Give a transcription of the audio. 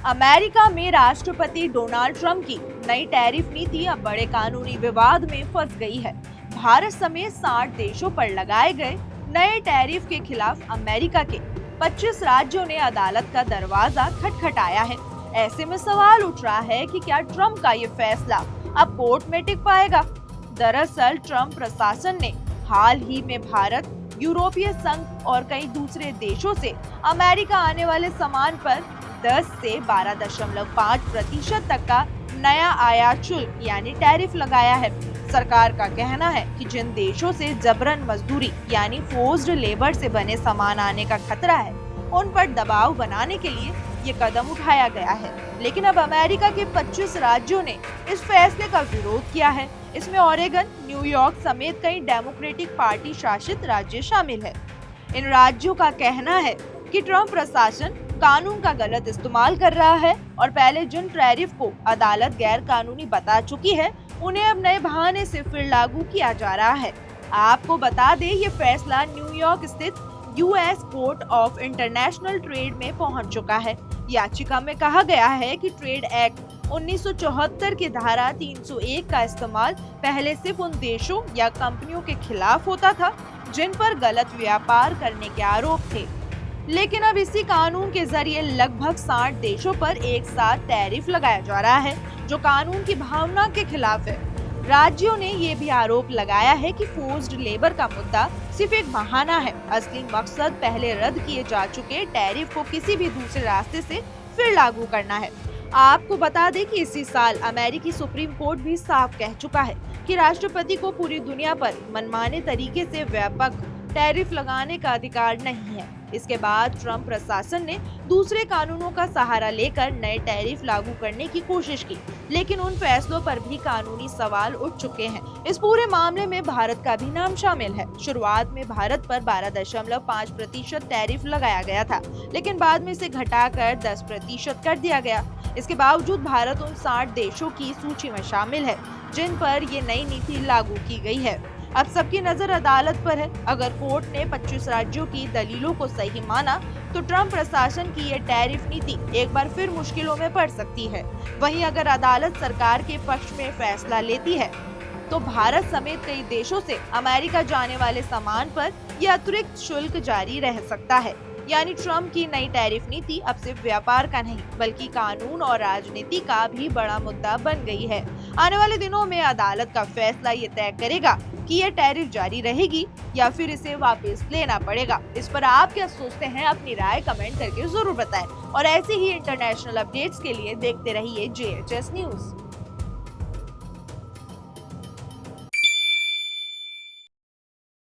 America में राष्ट्रपति Donald Trump की नई टैरिफ नीति अब बड़े कानूनी विवाद में फंस गई है। भारत समेत 60 देशों पर लगाए गए नए टैरिफ के खिलाफ अमेरिका के 25 राज्यों ने अदालत का दरवाजा खटखटाया है। ऐसे में सवाल उठ रहा है कि क्या ट्रंप का ये फैसला अब कोर्ट में टिक पाएगा। दरअसल ट्रंप प्रशासन ने हाल ही में भारत, यूरोपीय संघ और कई दूसरे देशों से अमेरिका आने वाले सामान पर 10 से 12.5% तक का नया आयात शुल्क यानी टैरिफ लगाया है। सरकार का कहना है कि जिन देशों से जबरन मजदूरी यानी फोर्स्ड लेबर से बने सामान आने का खतरा है, उन पर दबाव बनाने के लिए ये कदम उठाया गया है। लेकिन अब अमेरिका के 25 राज्यों ने इस फैसले का विरोध किया है। इसमें ओरेगन, न्यूयॉर्क समेत कई डेमोक्रेटिक पार्टी शासित राज्य शामिल है। इन राज्यों का कहना है कि ट्रंप प्रशासन कानून का गलत इस्तेमाल कर रहा है और पहले जिन टैरिफ को अदालत गैर कानूनी बता चुकी है, उन्हें अब नए बहाने से फिर लागू किया जा रहा है। आपको बता दें, ये फैसला न्यूयॉर्क स्थित US court of international trade में पहुंच चुका है। याचिका में कहा गया है कि ट्रेड एक्ट 1974 की धारा 301 का इस्तेमाल पहले सिर्फ उन देशों या कंपनियों के खिलाफ होता था जिन पर गलत व्यापार करने के आरोप थे, लेकिन अब इसी कानून के जरिए लगभग 60 देशों पर एक साथ टैरिफ लगाया जा रहा है, जो कानून की भावना के खिलाफ है। राज्यों ने ये भी आरोप लगाया है कि फोर्स्ड लेबर का मुद्दा सिर्फ एक बहाना है। असली मकसद पहले रद्द किए जा चुके टैरिफ को किसी भी दूसरे रास्ते से फिर लागू करना है। आपको बता दें कि इसी साल अमेरिकी सुप्रीम कोर्ट भी साफ कह चुका है कि राष्ट्रपति को पूरी दुनिया पर मनमाने तरीके से व्यापक टैरिफ लगाने का अधिकार नहीं है। इसके बाद ट्रंप प्रशासन ने दूसरे कानूनों का सहारा लेकर नए टैरिफ लागू करने की कोशिश की, लेकिन उन फैसलों पर भी कानूनी सवाल उठ चुके हैं। इस पूरे मामले में भारत का भी नाम शामिल है। शुरुआत में भारत पर 12.5% टैरिफ लगाया गया था, लेकिन बाद में इसे घटाकर 10% कर दिया गया। इसके बावजूद भारत उन 60 देशों की सूची में शामिल है जिन पर ये नई नीति लागू की गई है। अब सबकी नजर अदालत पर है। अगर कोर्ट ने 25 राज्यों की दलीलों को सही माना तो ट्रंप प्रशासन की ये टैरिफ नीति एक बार फिर मुश्किलों में पड़ सकती है। वहीं अगर अदालत सरकार के पक्ष में फैसला लेती है तो भारत समेत कई देशों से अमेरिका जाने वाले सामान पर यह अतिरिक्त शुल्क जारी रह सकता है। यानी ट्रंप की नई टैरिफ नीति अब सिर्फ व्यापार का नहीं बल्कि कानून और राजनीति का भी बड़ा मुद्दा बन गई है। आने वाले दिनों में अदालत का फैसला ये तय करेगा कि यह टैरिफ जारी रहेगी या फिर इसे वापस लेना पड़ेगा। इस पर आप क्या सोचते हैं? अपनी राय कमेंट करके जरूर बताएं और ऐसे ही इंटरनेशनल अपडेट्स के लिए देखते रहिए JHS न्यूज।